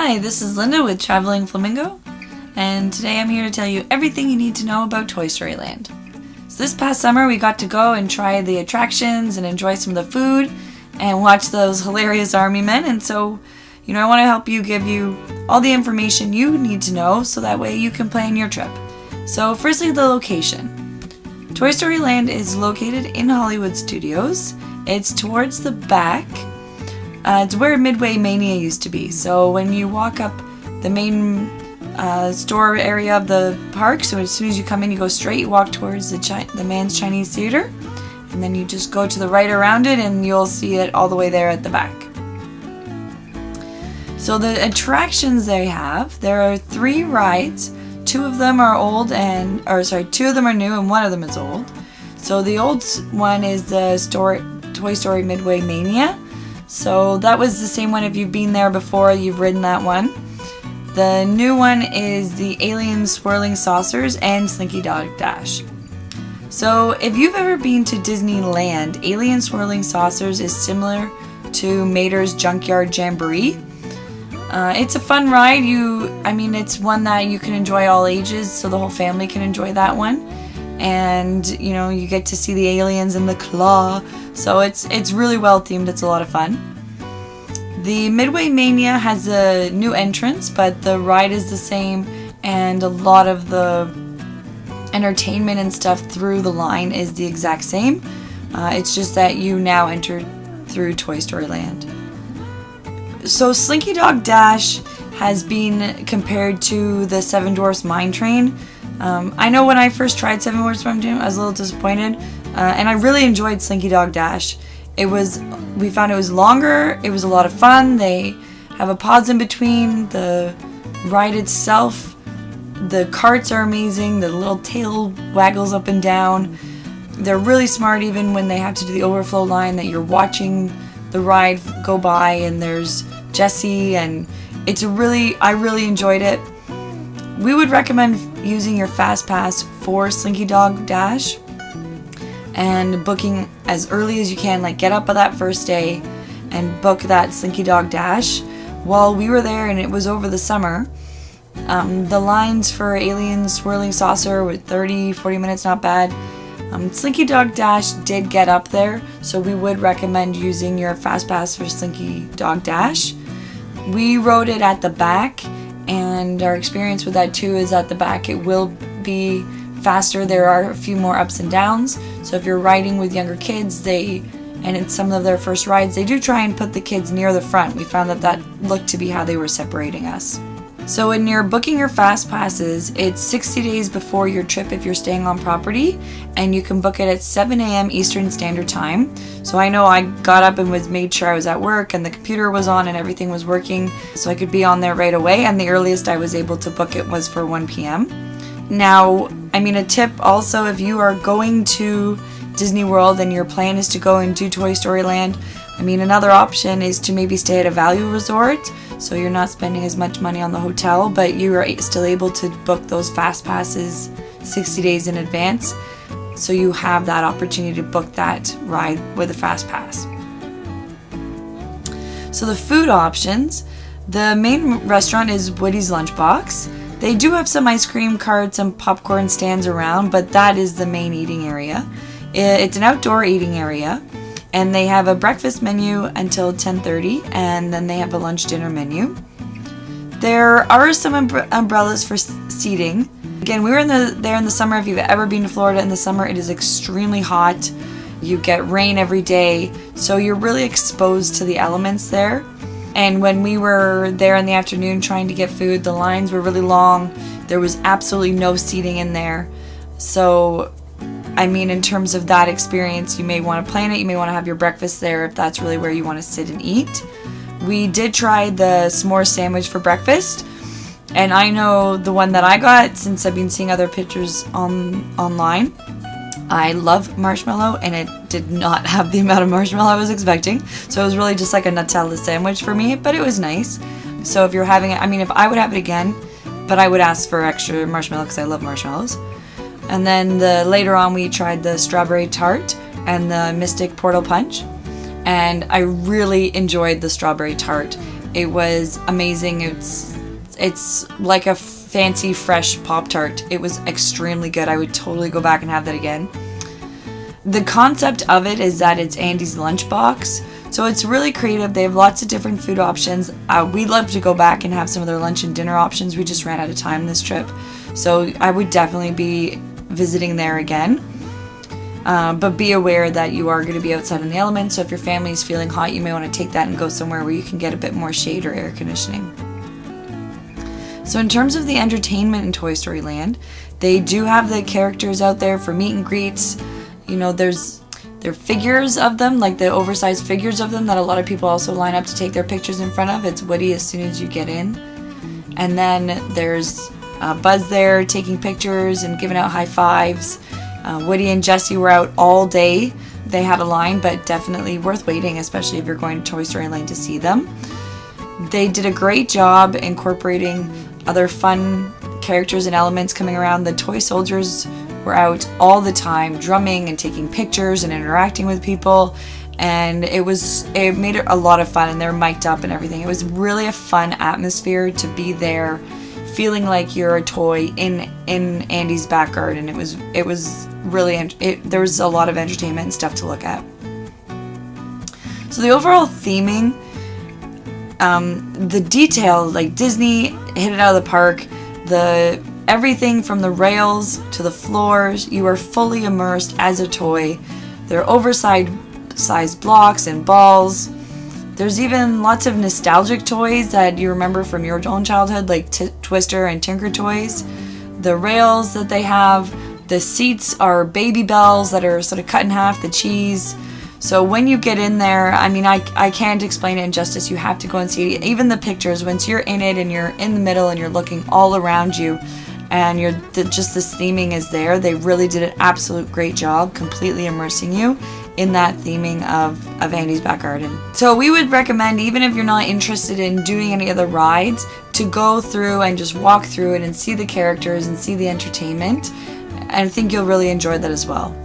Hi, this is Linda with Traveling Flamingo, and today I'm here to tell you everything you need to know about Toy Story Land. So this past summer we got to go and try the attractions and enjoy some of the food and watch those hilarious army men, and so I want to help you, give you all the information you need to know so that way you can plan your trip. So firstly, the location. Toy Story Land is located in Hollywood Studios. It's towards the back. It's where Midway Mania used to be. So when you walk up the main store area of the park, so as soon as you come in, you go straight, you walk towards the Man's Chinese Theater, and then you just go to the right around it and you'll see it all the way there at the back. So the attractions they have, there are 3 rides. 2 of them are two of them are new and 1 of them is old. So the old one is the Toy Story Midway Mania. So that was the same one. If you've been there before, you've ridden that one. The new one is the Alien Swirling Saucers and Slinky Dog Dash. So if you've ever been to Disneyland, Alien Swirling Saucers is similar to Mater's Junkyard Jamboree. It's a fun ride. It's one that you can enjoy all ages, so the whole family can enjoy that one. And you get to see the aliens in the claw, so it's really well themed. It's a lot of fun. The Midway Mania has a new entrance, but the ride is the same, and a lot of the entertainment and stuff through the line is the exact same. It's just that you now enter through Toy Story Land. So Slinky Dog Dash has been compared to the Seven Dwarfs Mine Train. I know when I first tried Seven Dwarfs Mine Train, I was a little disappointed, and I really enjoyed Slinky Dog Dash. We found it was longer, it was a lot of fun. They have a pause in between, the ride itself, the carts are amazing, the little tail waggles up and down. They're really smart even when they have to do the overflow line, that you're watching the ride go by and there's Jessie, and I really enjoyed it. We would recommend using your Fast Pass for Slinky Dog Dash and booking as early as you can, like get up on that first day and book that Slinky Dog Dash. While we were there and it was over the summer, the lines for Alien Swirling Saucer were 30-40 minutes, not bad. Slinky Dog Dash did get up there, so we would recommend using your Fast Pass for Slinky Dog Dash. We rode it at the back, and our experience with that too is at the back it will be faster. There are a few more ups and downs, so if you're riding with younger kids, and it's some of their first rides, they do try and put the kids near the front. We found that looked to be how they were separating us. So when you're booking your Fast Passes, it's 60 days before your trip if you're staying on property, and you can book it at 7 a.m. Eastern Standard Time. So I know I got up and made sure I was at work and the computer was on and everything was working, so I could be on there right away, and the earliest I was able to book it was for 1 p.m. Now, a tip also, if you are going to Disney World and your plan is to go and do Toy Story Land, another option is to maybe stay at a value resort, so you're not spending as much money on the hotel, but you are still able to book those Fast Passes 60 days in advance, so you have that opportunity to book that ride with a Fast Pass. So the food options, the main restaurant is Woody's Lunchbox. They do have some ice cream carts and popcorn stands around, but that is the main eating area. It's an outdoor eating area, and they have a breakfast menu until 10:30, and then they have a lunch dinner menu. There are some umbrellas for seating. Again, we were there in the summer. If you've ever been to Florida in the summer, it is extremely hot. You get rain every day, so you're really exposed to the elements there. And when we were there in the afternoon trying to get food, the lines were really long. There was absolutely no seating in there. So in terms of that experience, you may want to plan it. You may want to have your breakfast there if that's really where you want to sit and eat. We did try the s'more sandwich for breakfast, and I know the one that I got, since I've been seeing other pictures online. I love marshmallow, and it did not have the amount of marshmallow I was expecting, so it was really just like a Nutella sandwich for me, but it was nice. So if you're having it, if I would have it again, but I would ask for extra marshmallow because I love marshmallows. And then later on we tried the strawberry tart and the Mystic Portal Punch, and I really enjoyed the strawberry tart. It was amazing. It's like a fancy fresh Pop-Tart. It was extremely good. I would totally go back and have that again. The concept of it is that it's Andy's lunchbox, so it's really creative. They have lots of different food options. We'd love to go back and have some of their lunch and dinner options. We just ran out of time this trip, so I would definitely be visiting there again. But be aware that you are going to be outside in the elements, so if your family is feeling hot, you may want to take that and go somewhere where you can get a bit more shade or air conditioning. So in terms of the entertainment in Toy Story Land, they do have the characters out there for meet and greets. You know, there are figures of them, like the oversized figures of them that a lot of people also line up to take their pictures in front of. It's Woody as soon as you get in. And then there's Buzz there taking pictures and giving out high fives. Woody and Jessie were out all day. They had a line, but definitely worth waiting, especially if you're going to Toy Story Land to see them. They did a great job incorporating other fun characters and elements coming around. The toy soldiers were out all the time, drumming and taking pictures and interacting with people, and it made it a lot of fun, and they're mic'd up and everything. It was really a fun atmosphere to be there, feeling like you're a toy in Andy's back garden. It was really there was a lot of entertainment and stuff to look at. So the overall theming, the detail, like Disney hit it out of the park. Everything from the rails to the floors, you are fully immersed as a toy. There are oversized blocks and balls. There's even lots of nostalgic toys that you remember from your own childhood, like Twister and Tinker toys. The rails that they have, the seats are baby bells that are sort of cut in half, the cheese. So when you get in there, I mean, I can't explain it in justice. You have to go and see it. Even the pictures, once you're in it and you're in the middle and you're looking all around you, and just this theming is there. They really did an absolute great job completely immersing you in that theming of Andy's back garden. So we would recommend, even if you're not interested in doing any of the rides, to go through and just walk through it and see the characters and see the entertainment. And I think you'll really enjoy that as well.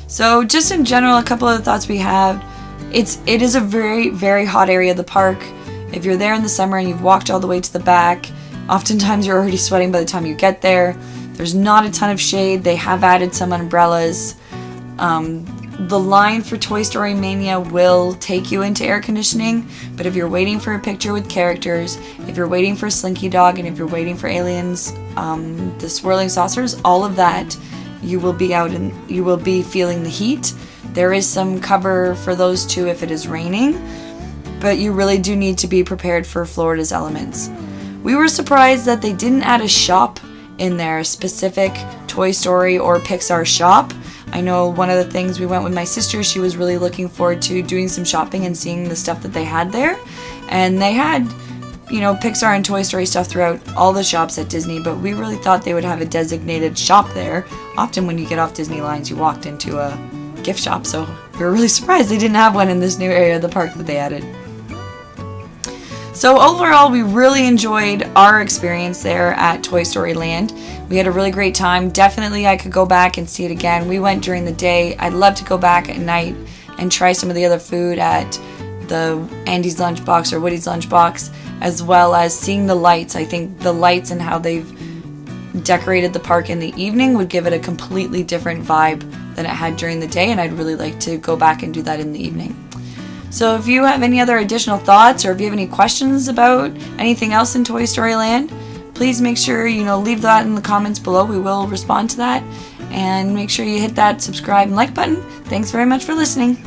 So just in general, a couple of the thoughts we have. It is a very, very hot area of the park. If you're there in the summer and you've walked all the way to the back, oftentimes you're already sweating by the time you get there. There's not a ton of shade. They have added some umbrellas. The line for Toy Story Mania will take you into air conditioning, but if you're waiting for a picture with characters, if you're waiting for Slinky Dog, and if you're waiting for Aliens, the Swirling Saucers, all of that, you will be out and you will be feeling the heat. There is some cover for those two if it is raining, but you really do need to be prepared for Florida's elements. We were surprised that they didn't add a shop in there, a specific Toy Story or Pixar shop. I know one of the things, we went with my sister, she was really looking forward to doing some shopping and seeing the stuff that they had there. And they had, Pixar and Toy Story stuff throughout all the shops at Disney, but we really thought they would have a designated shop there. Often when you get off Disney lines, you walked into a gift shop, so we were really surprised they didn't have one in this new area of the park that they added. So overall, we really enjoyed our experience there at Toy Story Land. We had a really great time. Definitely I could go back and see it again. We went during the day. I'd love to go back at night and try some of the other food at the Andy's Lunchbox or Woody's Lunchbox, as well as seeing the lights. I think the lights and how they've decorated the park in the evening would give it a completely different vibe than it had during the day, and I'd really like to go back and do that in the evening. So if you have any other additional thoughts, or if you have any questions about anything else in Toy Story Land, please make sure, leave that in the comments below. We will respond to that. And make sure you hit that subscribe and like button. Thanks very much for listening.